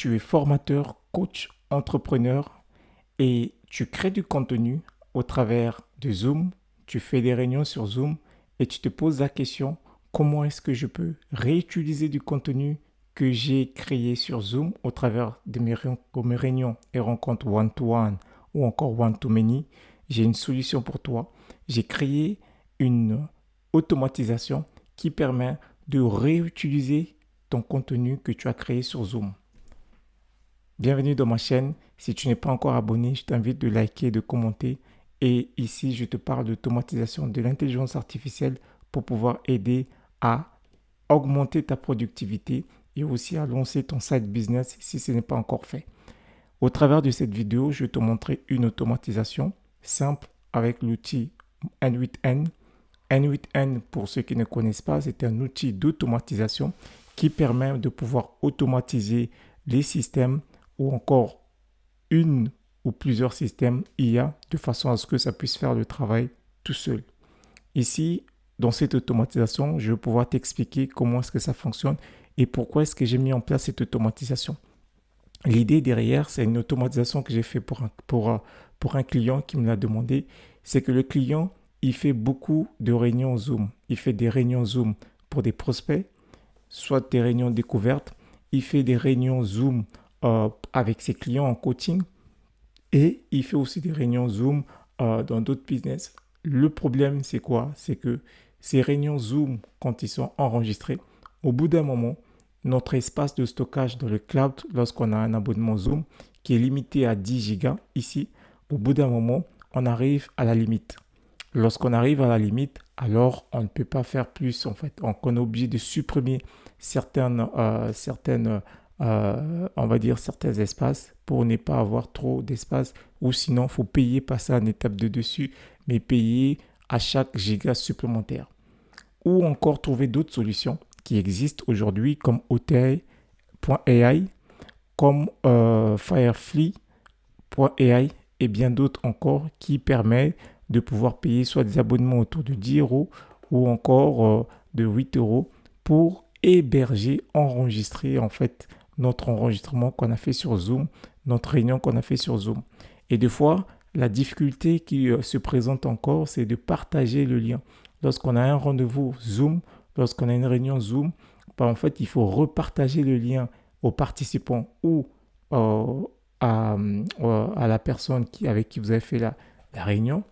tu es formateur, coach, entrepreneur et tu crées du contenu au travers de Zoom, tu fais des réunions sur Zoom et tu te poses la question, comment est-ce que je peux réutiliser du contenu que j'ai créé sur Zoom au travers de mes réunions et rencontres one-to-one ou encore one-to-many? J'ai une solution pour toi. J'ai créé une automatisation qui permet de réutiliser ton contenu que tu as créé sur Zoom. Bienvenue dans ma chaîne. Si tu n'es pas encore abonné, je t'invite de liker, de commenter. Et ici, je te parle d'automatisation de l'intelligence artificielle pour pouvoir aider à augmenter ta productivité et aussi à lancer ton side business si ce n'est pas encore fait. Au travers de cette vidéo, je vais te montrer une automatisation simple avec l'outil N8N. N8N, pour ceux qui ne connaissent pas, c'est un outil d'automatisation qui permet de pouvoir automatiser les systèmes ou encore une ou plusieurs systèmes IA de façon à ce que ça puisse faire le travail tout seul. Ici, dans cette automatisation, je vais pouvoir t'expliquer comment est-ce que ça fonctionne et pourquoi est-ce que j'ai mis en place cette automatisation. L'idée derrière, c'est une automatisation que j'ai fait pour un client qui me l'a demandé. C'est que le client, il fait beaucoup de réunions Zoom. Il fait des réunions Zoom pour des prospects, soit des réunions découvertes. Il fait des réunions Zoom avec ses clients en coaching et il fait aussi des réunions Zoom dans d'autres business. Le problème, c'est quoi? C'est que ces réunions Zoom, quand ils sont enregistrés, au bout d'un moment, notre espace de stockage dans le cloud, lorsqu'on a un abonnement Zoom qui est limité à 10 gigas ici, au bout d'un moment, on arrive à la limite. Lorsqu'on arrive à la limite, alors on ne peut pas faire plus en fait. Donc on est obligé de supprimer on va dire certains espaces pour ne pas avoir trop d'espace ou sinon il faut payer, passer à une étape de dessus, mais payer à chaque giga supplémentaire. Ou encore trouver d'autres solutions qui existent aujourd'hui comme OTA.ai, comme Firefly.ai et bien d'autres encore qui permettent de pouvoir payer soit des abonnements autour de 10 euros ou encore de 8 euros pour héberger, enregistrer en fait notre enregistrement qu'on a fait sur Zoom, notre réunion qu'on a fait sur Zoom. Et des fois, la difficulté qui se présente encore, c'est de partager le lien. Lorsqu'on a un rendez-vous Zoom, lorsqu'on a une réunion Zoom, en fait, il faut repartager le lien aux participants ou à la personne avec qui vous avez fait la réunion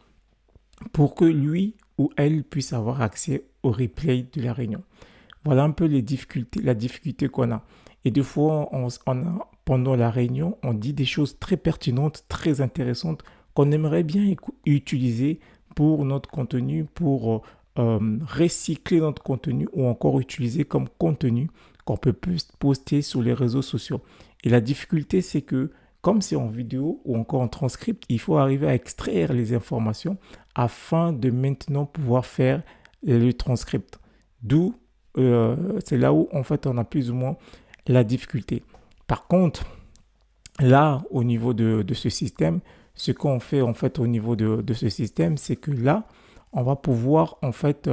pour que lui ou elle puisse avoir accès au replay de la réunion. Voilà un peu la difficulté qu'on a. Et des fois, pendant la réunion, on dit des choses très pertinentes, très intéressantes qu'on aimerait bien utiliser pour notre contenu, pour recycler notre contenu ou encore utiliser comme contenu qu'on peut poster sur les réseaux sociaux. Et la difficulté, c'est que comme c'est en vidéo ou encore en transcript, il faut arriver à extraire les informations afin de maintenant pouvoir faire le transcript. D'où, c'est là où en fait on a plus ou moins la difficulté. Par contre, là, au niveau de ce système, ce qu'on fait en fait au niveau de ce système, c'est que là, on va pouvoir en fait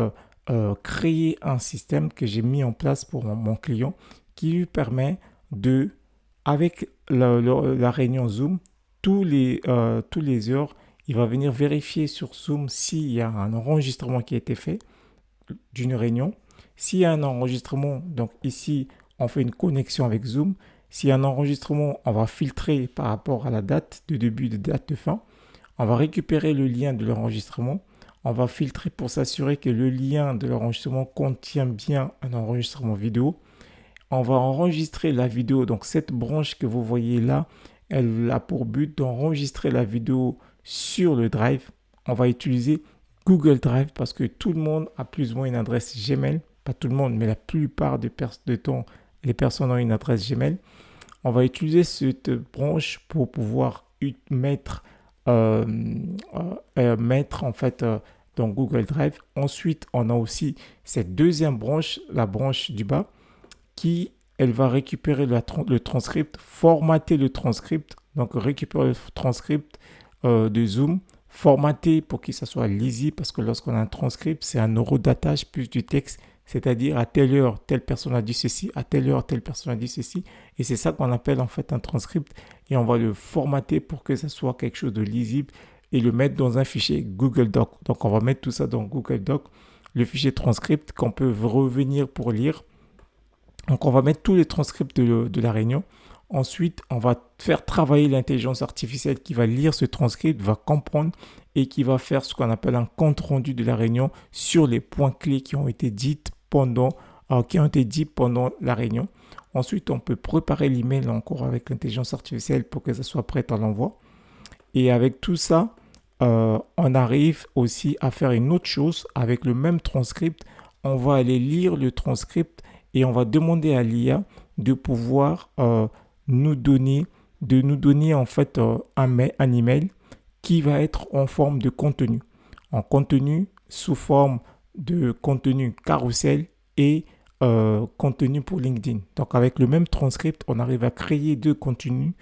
créer un système que j'ai mis en place pour mon client qui lui permet de, avec la réunion Zoom, tous les heures, il va venir vérifier sur Zoom s'il y a un enregistrement qui a été fait d'une réunion. S'il y a un enregistrement, donc ici, on fait une connexion avec Zoom. S'il y a un enregistrement, on va filtrer par rapport à la date de début, de date de fin. On va récupérer le lien de l'enregistrement. On va filtrer pour s'assurer que le lien de l'enregistrement contient bien un enregistrement vidéo. On va enregistrer la vidéo. Donc cette branche que vous voyez là, elle a pour but d'enregistrer la vidéo sur le Drive. On va utiliser Google Drive parce que tout le monde a plus ou moins une adresse Gmail. Pas tout le monde, mais la plupart des les personnes ont une adresse Gmail. On va utiliser cette branche pour pouvoir mettre en fait dans Google Drive. Ensuite, on a aussi cette deuxième branche, la branche du bas, qui elle va récupérer le transcript, formater le transcript, donc récupérer le transcript de Zoom, formater pour que ça soit lisible, parce que lorsqu'on a un transcript, c'est un eurodatage plus du texte, c'est-à-dire à telle heure, telle personne a dit ceci, à telle heure, telle personne a dit ceci. Et c'est ça qu'on appelle en fait un transcript. Et on va le formater pour que ça soit quelque chose de lisible et le mettre dans un fichier Google Doc. Donc, on va mettre tout ça dans Google Doc, le fichier transcript qu'on peut revenir pour lire. Donc, on va mettre tous les transcripts de la réunion. Ensuite, on va faire travailler l'intelligence artificielle qui va lire ce transcript, va comprendre et qui va faire ce qu'on appelle un compte rendu de la réunion sur les points clés qui ont été dits pendant la réunion. Ensuite, on peut préparer l'email encore avec l'intelligence artificielle pour que ça soit prêt à l'envoi. Et avec tout ça, on arrive aussi à faire une autre chose avec le même transcript. On va aller lire le transcript et on va demander à l'IA de pouvoir nous donner en fait un email qui va être en forme de contenu. En contenu sous forme de contenu carrousel et contenu pour LinkedIn. Donc avec le même transcript, on arrive à créer deux contenus,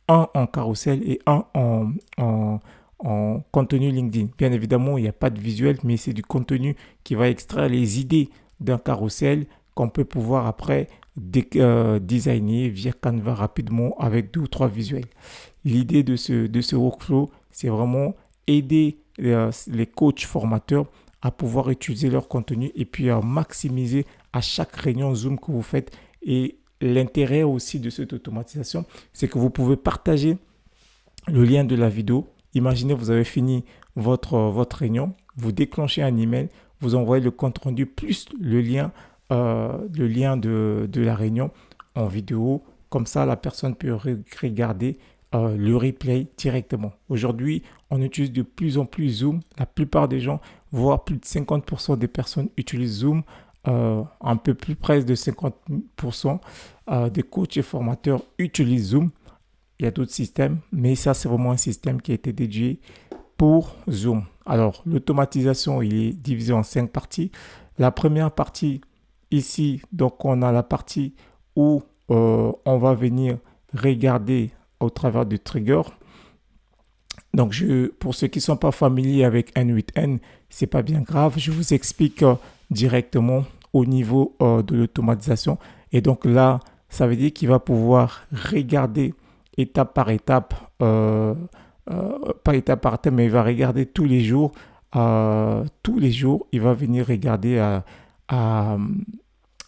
un en carrousel et un en contenu LinkedIn. Bien évidemment, il n'y a pas de visuel, mais c'est du contenu qui va extraire les idées d'un carrousel qu'on peut pouvoir après designer via Canva rapidement avec 2 ou 3 visuels. L'idée de ce workflow, c'est vraiment aider les coachs formateurs à pouvoir utiliser leur contenu et puis à maximiser à chaque réunion Zoom que vous faites. Et l'intérêt aussi de cette automatisation, c'est que vous pouvez partager le lien de la vidéo. Imaginez, vous avez fini votre réunion, vous déclenchez un email, vous envoyez le compte rendu plus le lien de la réunion en vidéo. Comme ça, la personne peut regarder le replay directement. Aujourd'hui, on utilise de plus en plus Zoom. La plupart des gens, voire plus de 50% des personnes utilisent Zoom. Un peu plus près de 50% des coachs et formateurs utilisent Zoom. Il y a d'autres systèmes, mais ça, c'est vraiment un système qui a été dédié pour Zoom. Alors, l'automatisation, il est divisé en 5 parties. La première partie, ici, donc on a la partie où on va venir regarder au travers du trigger. Donc, pour ceux qui ne sont pas familiers avec N8N, c'est pas bien grave. Je vous explique directement au niveau de l'automatisation. Et donc là, ça veut dire qu'il va pouvoir regarder étape par étape, pas étape par étape, mais il va regarder tous les jours. Tous les jours, il va venir regarder à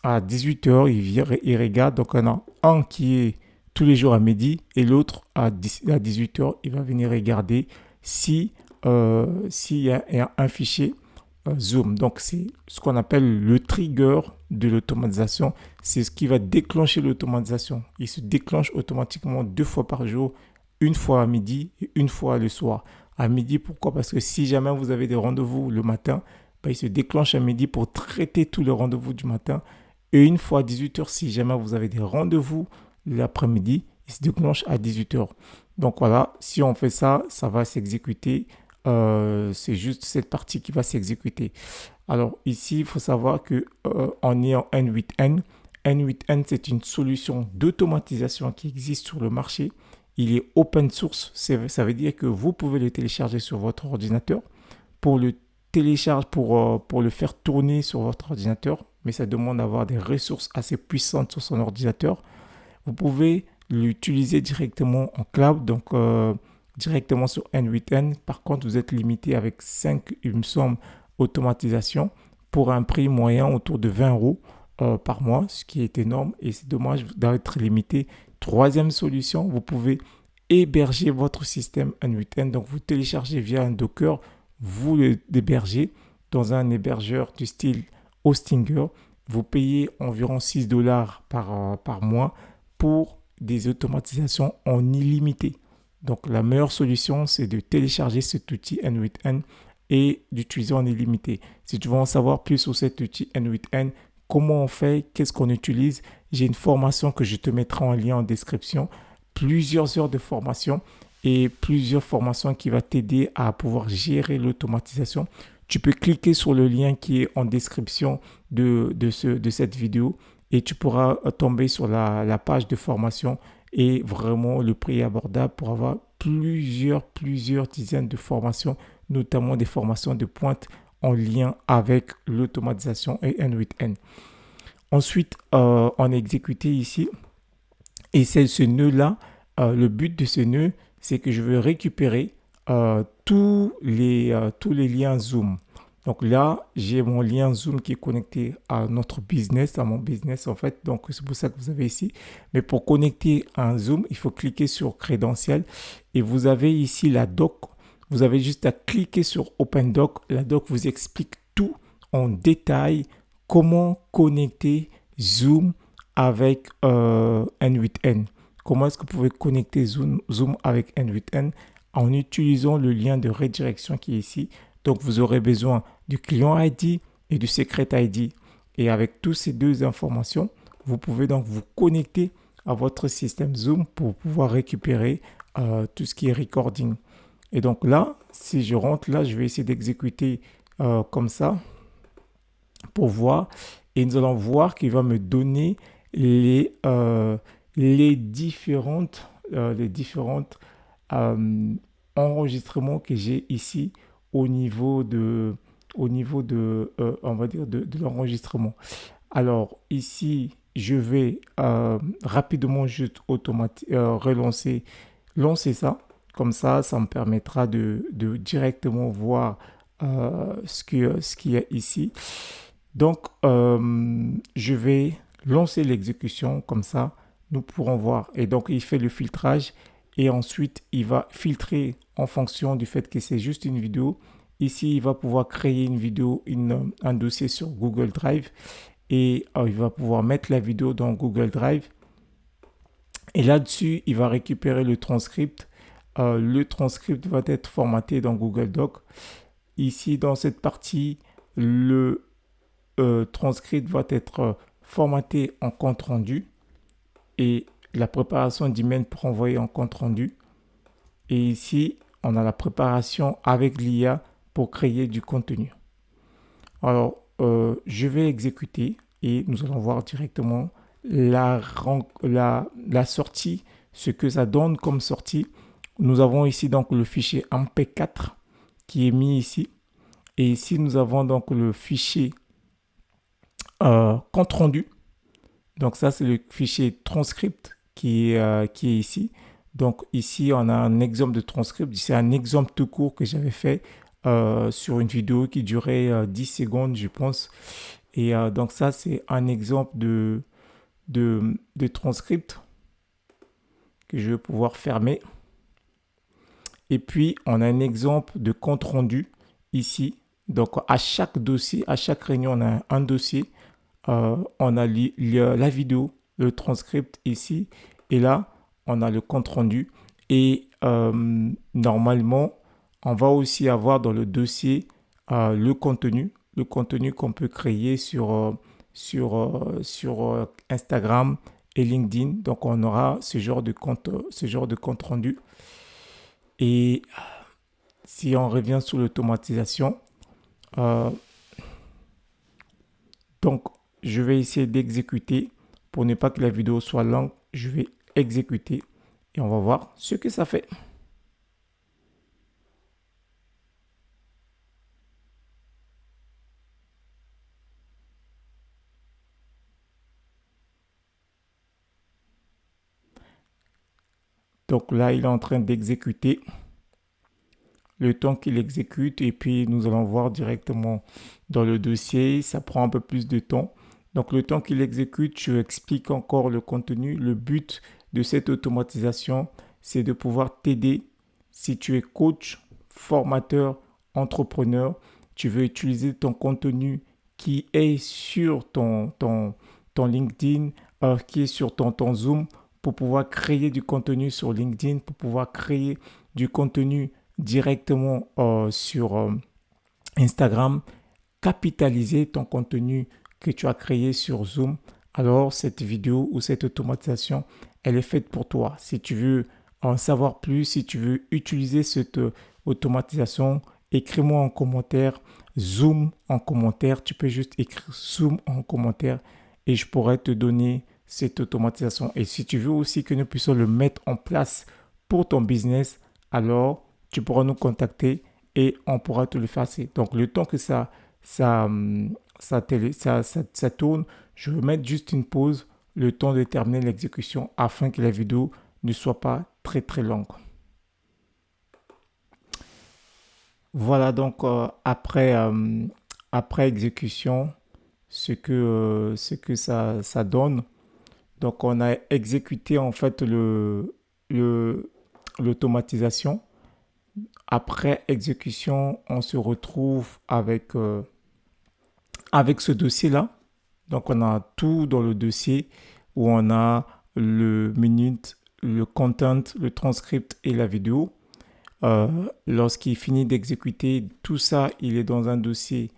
18h, il regarde. Donc, on a un qui est tous les jours à midi et l'autre à 18h, il va venir regarder s'il y a un fichier Zoom. Donc, c'est ce qu'on appelle le trigger de l'automatisation. C'est ce qui va déclencher l'automatisation. Il se déclenche automatiquement 2 fois par jour, une fois à midi et une fois le soir. À midi, pourquoi? Parce que si jamais vous avez des rendez-vous le matin, il se déclenche à midi pour traiter tous les rendez-vous du matin. Et une fois à 18h, si jamais vous avez des rendez-vous l'après-midi, il se déclenche à 18h. Donc voilà, si on fait ça, ça va s'exécuter. C'est juste cette partie qui va s'exécuter. Alors ici, il faut savoir qu'on est en N8N. N8N, c'est une solution d'automatisation qui existe sur le marché. Il est open source. Ça veut dire que vous pouvez le télécharger sur votre ordinateur. Pour le faire tourner sur votre ordinateur, mais ça demande d'avoir des ressources assez puissantes sur son ordinateur. Vous pouvez l'utiliser directement en cloud, donc directement sur N8N. Par contre, vous êtes limité avec 5, il me semble, automatisations pour un prix moyen autour de 20 euros par mois, ce qui est énorme et c'est dommage d'être limité. Troisième solution, vous pouvez héberger votre système N8N. Donc, vous téléchargez via un Docker, vous l'hébergez dans un hébergeur du style Hostinger. Vous payez environ 6 $ par mois pour des automatisations en illimité. Donc, la meilleure solution, c'est de télécharger cet outil N8N et d'utiliser en illimité. Si tu veux en savoir plus sur cet outil N8N, comment on fait, qu'est-ce qu'on utilise, j'ai une formation que je te mettrai en lien en description. Plusieurs heures de formation et plusieurs formations qui vont t'aider à pouvoir gérer l'automatisation. Tu peux cliquer sur le lien qui est en description de cette vidéo et tu pourras tomber sur la page de formation et vraiment le prix est abordable pour avoir plusieurs dizaines de formations, notamment des formations de pointe en lien avec l'automatisation et N8N. Ensuite, on a exécuté ici. Et c'est ce nœud-là, le but de ce nœud, c'est que je veux récupérer tous les liens Zoom. Donc là, j'ai mon lien Zoom qui est connecté à notre business, à mon business en fait. Donc c'est pour ça que vous avez ici. Mais pour connecter un Zoom, il faut cliquer sur Crédentiel. Et vous avez ici la doc. Vous avez juste à cliquer sur Open Doc. La doc vous explique tout en détail, comment connecter Zoom avec N8N. Comment est-ce que vous pouvez connecter Zoom avec N8N en utilisant le lien de redirection qui est ici. Donc, vous aurez besoin du client ID et du secret ID. Et avec toutes ces deux informations, vous pouvez donc vous connecter à votre système Zoom pour pouvoir récupérer tout ce qui est recording. Et donc là, si je rentre là, je vais essayer d'exécuter comme ça pour voir. Et nous allons voir qu'il va me donner les différentes enregistrements que j'ai ici au niveau de on va dire de l'enregistrement. Alors ici, je vais rapidement juste lancer ça. Comme ça me permettra de directement voir ce qu'il y a ici. Donc, je vais lancer l'exécution comme ça, nous pourrons voir. Et donc, il fait le filtrage et ensuite, il va filtrer en fonction du fait que c'est juste une vidéo. Ici, il va pouvoir créer une vidéo, un dossier sur Google Drive et il va pouvoir mettre la vidéo dans Google Drive. Et là-dessus, il va récupérer le transcript. Le transcript va être formaté dans Google Doc. Ici, dans cette partie, le transcript va être formaté en compte rendu et la préparation d'email pour envoyer en compte rendu. Et ici, on a la préparation avec l'IA pour créer du contenu. Alors, je vais exécuter et nous allons voir directement la sortie, ce que ça donne comme sortie. Nous avons ici donc le fichier MP4 qui est mis ici. Et ici, nous avons donc le fichier compte rendu. Donc ça, c'est le fichier transcript qui est ici. Donc ici, on a un exemple de transcript. C'est un exemple tout court que j'avais fait sur une vidéo qui durait 10 secondes, je pense. Et donc ça, c'est un exemple de transcript que je vais pouvoir fermer. Et puis, on a un exemple de compte rendu ici. Donc, à chaque dossier, à chaque réunion, on a un dossier. On a la vidéo, le transcript ici. Et là, on a le compte rendu. Et normalement, on va aussi avoir dans le dossier le contenu qu'on peut créer sur Instagram et LinkedIn. Donc, on aura ce genre de compte rendu. Et si on revient sur l'automatisation, donc je vais essayer d'exécuter pour ne pas que la vidéo soit longue. Je vais exécuter et on va voir ce que ça fait. Donc là, il est en train d'exécuter. Le temps qu'il exécute et puis nous allons voir directement dans le dossier. Ça prend un peu plus de temps. Donc le temps qu'il exécute, je explique encore le contenu. Le but de cette automatisation, c'est de pouvoir t'aider si tu es coach, formateur, entrepreneur. Tu veux utiliser ton contenu qui est sur ton LinkedIn, qui est sur ton Zoom pour pouvoir créer du contenu sur LinkedIn, pour pouvoir créer du contenu directement sur Instagram, capitaliser ton contenu que tu as créé sur Zoom. Alors, cette vidéo ou cette automatisation, elle est faite pour toi. Si tu veux en savoir plus, si tu veux utiliser cette automatisation, écris-moi en commentaire, Zoom en commentaire. Tu peux juste écrire Zoom en commentaire et je pourrais te donner cette automatisation. Et si tu veux aussi que nous puissions le mettre en place pour ton business, alors tu pourras nous contacter et on pourra te le effacer. Donc le temps que ça, ça tourne, je vais mettre juste une pause, le temps de terminer l'exécution afin que la vidéo ne soit pas très très longue. Voilà donc après exécution, ce que ça donne. Donc on a exécuté en fait l'automatisation. Après exécution, on se retrouve avec ce dossier-là. Donc on a tout dans le dossier où on a le minute, le content, le transcript et la vidéo. Lorsqu'il finit d'exécuter tout ça, il est dans un dossier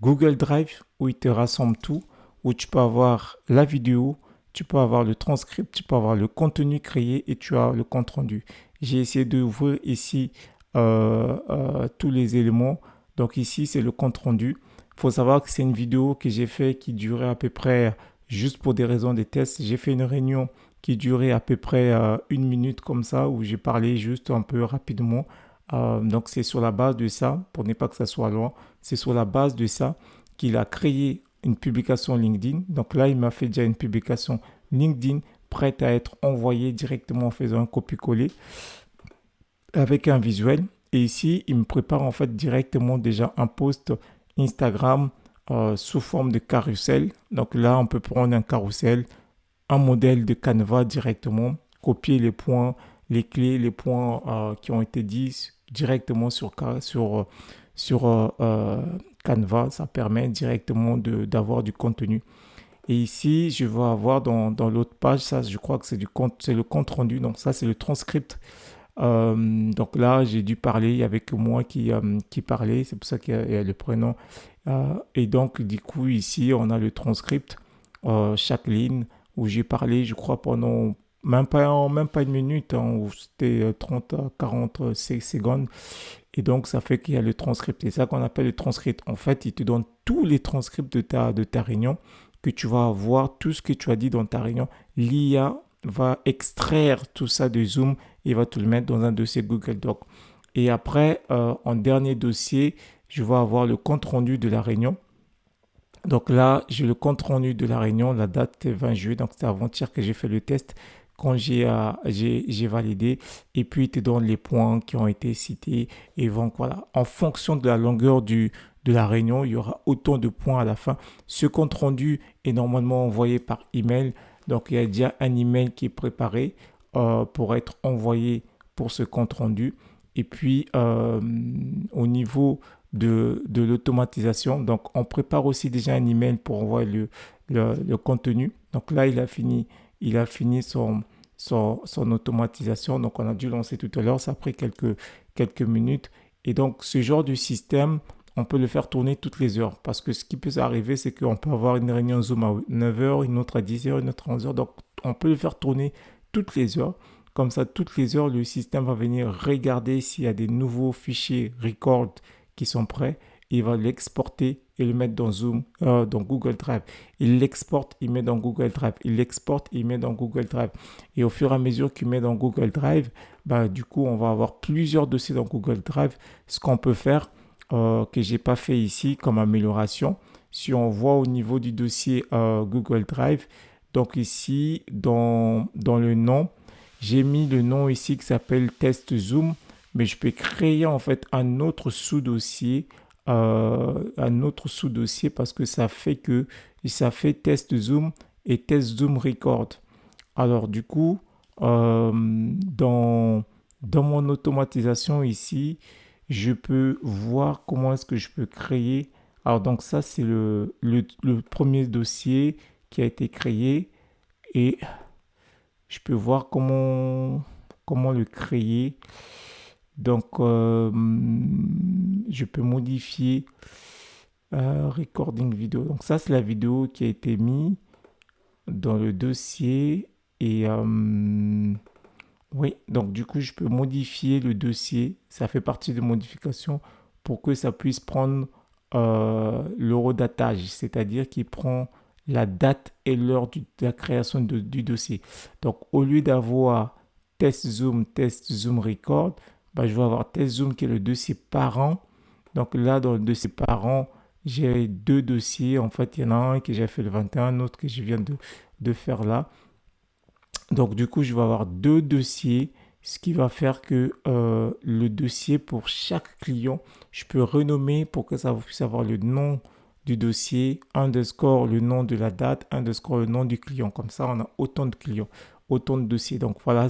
Google Drive où il te rassemble tout, où tu peux avoir la vidéo, tu peux avoir le transcript, tu peux avoir le contenu créé et tu as le compte rendu. J'ai essayé d'ouvrir ici tous les éléments. Donc ici, c'est le compte rendu. Il faut savoir que c'est une vidéo que j'ai fait qui durait à peu près, juste pour des raisons de tests, j'ai fait une réunion qui durait à peu près 1 minute comme ça, où j'ai parlé juste un peu rapidement. Donc c'est sur la base de ça, pour ne pas que ça soit long, c'est sur la base de ça qu'il a créé une publication LinkedIn. Donc là, il m'a fait déjà une publication LinkedIn prête à être envoyée directement en faisant un copier-coller avec un visuel. Et ici, il me prépare en fait directement déjà un post Instagram sous forme de carrousel. Donc là, on peut prendre un carrousel, un modèle de Canva directement, copier les points, les clés, les points qui ont été dits directement sur Canva. Ça permet directement d'avoir du contenu. Et ici, je vais avoir dans l'autre page, ça je crois que c'est le compte rendu. Donc ça, c'est le transcript. Donc là, j'ai dû parler, il n'y avait que moi qui parlait, c'est pour ça qu'il y a le prénom. Et donc, du coup, ici, on a le transcript, chaque ligne où j'ai parlé, je crois, pendant même pas 1 minute, hein, où c'était 30 à 40 secondes. Et donc, ça fait qu'il y a le transcript. C'est ça qu'on appelle le transcript. En fait, il te donne tous les transcripts de ta réunion, que tu vas avoir, tout ce que tu as dit dans ta réunion. L'IA va extraire tout ça de Zoom et va te le mettre dans un dossier Google Doc. Et après, en dernier dossier, je vais avoir le compte rendu de la réunion. Donc là, j'ai le compte rendu de la réunion. La date est 20 juillet, donc c'est avant-hier que j'ai fait le test. Quand j'ai validé, et puis il te donne les points qui ont été cités. Et donc voilà, en fonction de la longueur de la réunion, il y aura autant de points à la fin. Ce compte rendu est normalement envoyé par email. Donc il y a déjà un email qui est préparé pour être envoyé pour ce compte rendu. Et puis au niveau de l'automatisation, donc on prépare aussi déjà un email pour envoyer le contenu. Donc là, il a fini son automatisation. Donc on a dû lancer tout à l'heure, ça a pris quelques minutes. Et donc ce genre de système, on peut le faire tourner toutes les heures. Parce que ce qui peut arriver, c'est qu'on peut avoir une réunion Zoom à 9 heures, une autre à 10 heures, une autre à 11 heures. Donc on peut le faire tourner toutes les heures. Comme ça, toutes les heures, le système va venir regarder s'il y a des nouveaux fichiers record qui sont prêts. Il va l'exporter et le mettre dans Zoom, dans Google Drive. Il l'exporte, il met dans Google Drive. Il l'exporte, il met dans Google Drive. Et au fur et à mesure qu'il met dans Google Drive, bah, du coup, on va avoir plusieurs dossiers dans Google Drive. Ce qu'on peut faire, que je n'ai pas fait ici comme amélioration, si on voit au niveau du dossier Google Drive, donc ici, dans le nom, j'ai mis le nom ici qui s'appelle Test Zoom, mais je peux créer en fait un autre sous-dossier parce que ça fait Test Zoom et Test Zoom Record. Alors du coup, dans mon automatisation ici, je peux voir comment est-ce que je peux créer. Alors donc ça, c'est le premier dossier qui a été créé et je peux voir comment le créer. Donc, je peux modifier recording vidéo. Donc ça, c'est la vidéo qui a été mise dans le dossier. Et oui, donc du coup, je peux modifier le dossier. Ça fait partie de modification pour que ça puisse prendre l'horodatage, c'est-à-dire qu'il prend la date et l'heure de la création du dossier. Donc, au lieu d'avoir test Zoom record, bah, je vais avoir test Zoom qui est le dossier parent. Donc là, dans le dossier parent, j'ai deux dossiers. En fait, il y en a un que j'ai fait le 21, un autre que je viens de faire là. Donc du coup, je vais avoir deux dossiers, ce qui va faire que le dossier pour chaque client, je peux renommer pour que ça vous puisse avoir le nom du dossier, underscore le nom de la date, underscore le nom du client. Comme ça, on a autant de clients, autant de dossiers. Donc voilà,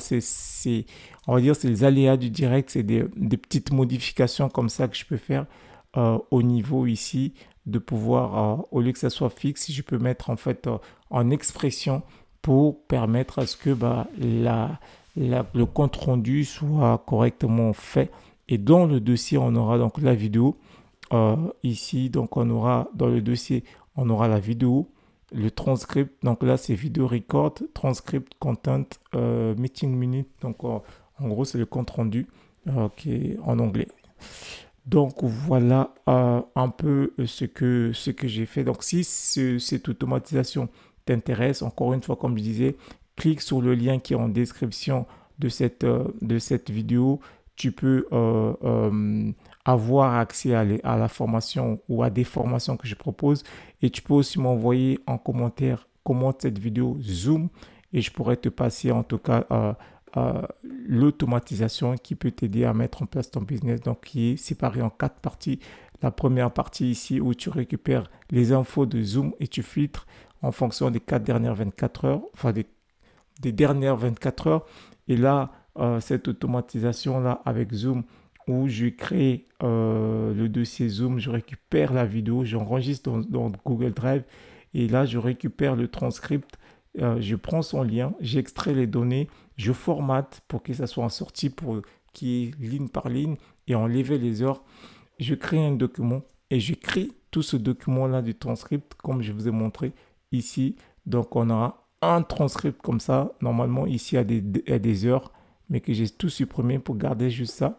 on va dire, c'est les aléas du direct, c'est des petites modifications comme ça que je peux faire au niveau ici de pouvoir, au lieu que ça soit fixe, je peux mettre en fait en expression pour permettre à ce que bah, le compte rendu soit correctement fait. Et dans le dossier, on aura donc la vidéo. Ici, donc on aura dans le dossier, on aura la vidéo, le transcript. Donc là, c'est vidéo record, transcript, content, meeting minute. Donc en gros, c'est le compte rendu qui est en anglais. Donc voilà un peu ce que j'ai fait. Donc si cette automatisation t'intéresse, encore une fois, comme je disais, clique sur le lien qui est en description de cette vidéo. Tu peux avoir accès à la formation ou à des formations que je propose. Et tu peux aussi m'envoyer en commentaire comment cette vidéo Zoom et je pourrais te passer en tout cas l'automatisation qui peut t'aider à mettre en place ton business, donc qui est séparé en 4 parties. La première partie ici où tu récupères les infos de Zoom et tu filtres en fonction des 4 dernières 24 heures, enfin des dernières 24 heures. Et là, cette automatisation-là avec Zoom, où je crée le dossier Zoom, je récupère la vidéo, j'enregistre dans Google Drive et là, je récupère le transcript, je prends son lien, j'extrais les données, je formate pour que ça soit en sortie, pour qu'il y ait ligne par ligne et enlever les heures. Je crée un document et j'écris tout ce document-là du transcript comme je vous ai montré ici. Donc, on aura un transcript comme ça. Normalement, ici, il y a des heures, mais que j'ai tout supprimé pour garder juste ça.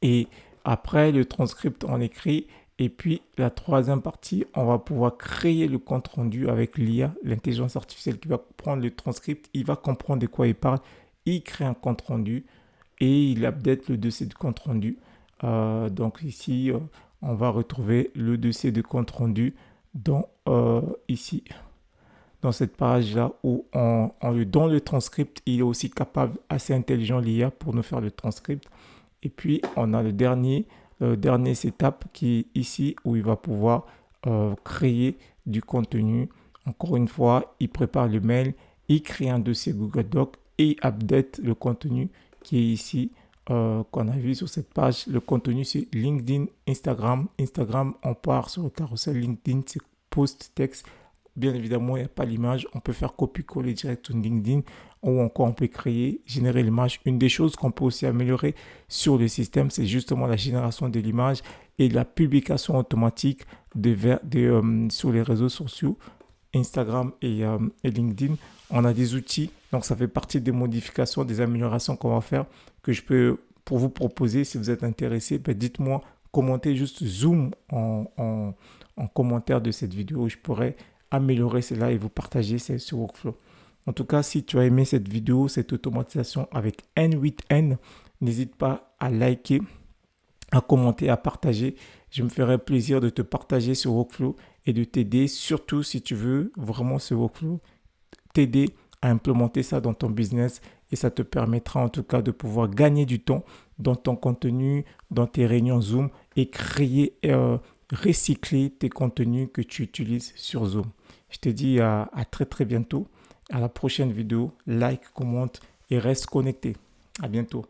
Et après, le transcript, on écrit. Et puis, la troisième partie, on va pouvoir créer le compte rendu avec l'IA, l'intelligence artificielle qui va prendre le transcript. Il va comprendre de quoi il parle. Il crée un compte rendu et il update le dossier de compte rendu. Donc ici, on va retrouver le dossier de compte rendu ici, dans cette page-là où dans le transcript, il est aussi capable, assez intelligent l'IA pour nous faire le transcript. Et puis, on a le dernier setup qui est ici où il va pouvoir créer du contenu. Encore une fois, il prépare le mail, il crée un dossier Google Doc et il update le contenu qui est ici, qu'on a vu sur cette page. Le contenu, c'est LinkedIn, Instagram. Instagram, on part sur le carrousel. LinkedIn, c'est post texte. Bien évidemment, il n'y a pas l'image. On peut faire copier-coller direct sur LinkedIn ou encore on peut générer l'image. Une des choses qu'on peut aussi améliorer sur le système, c'est justement la génération de l'image et la publication automatique sur les réseaux sociaux, Instagram et LinkedIn. On a des outils, donc ça fait partie des modifications, des améliorations qu'on va faire que je peux pour vous proposer. Si vous êtes intéressé, dites-moi, commentez juste Zoom en commentaire de cette vidéo. Je pourrais améliorer cela et vous partager ce workflow. En tout cas, si tu as aimé cette vidéo, cette automatisation avec N8N, n'hésite pas à liker, à commenter, à partager. Je me ferai plaisir de te partager ce workflow et de t'aider, surtout si tu veux vraiment ce workflow, t'aider à implémenter ça dans ton business et ça te permettra en tout cas de pouvoir gagner du temps dans ton contenu, dans tes réunions Zoom et recycler tes contenus que tu utilises sur Zoom. Je te dis à très très bientôt. À la prochaine vidéo. Like, commente et reste connecté. À bientôt.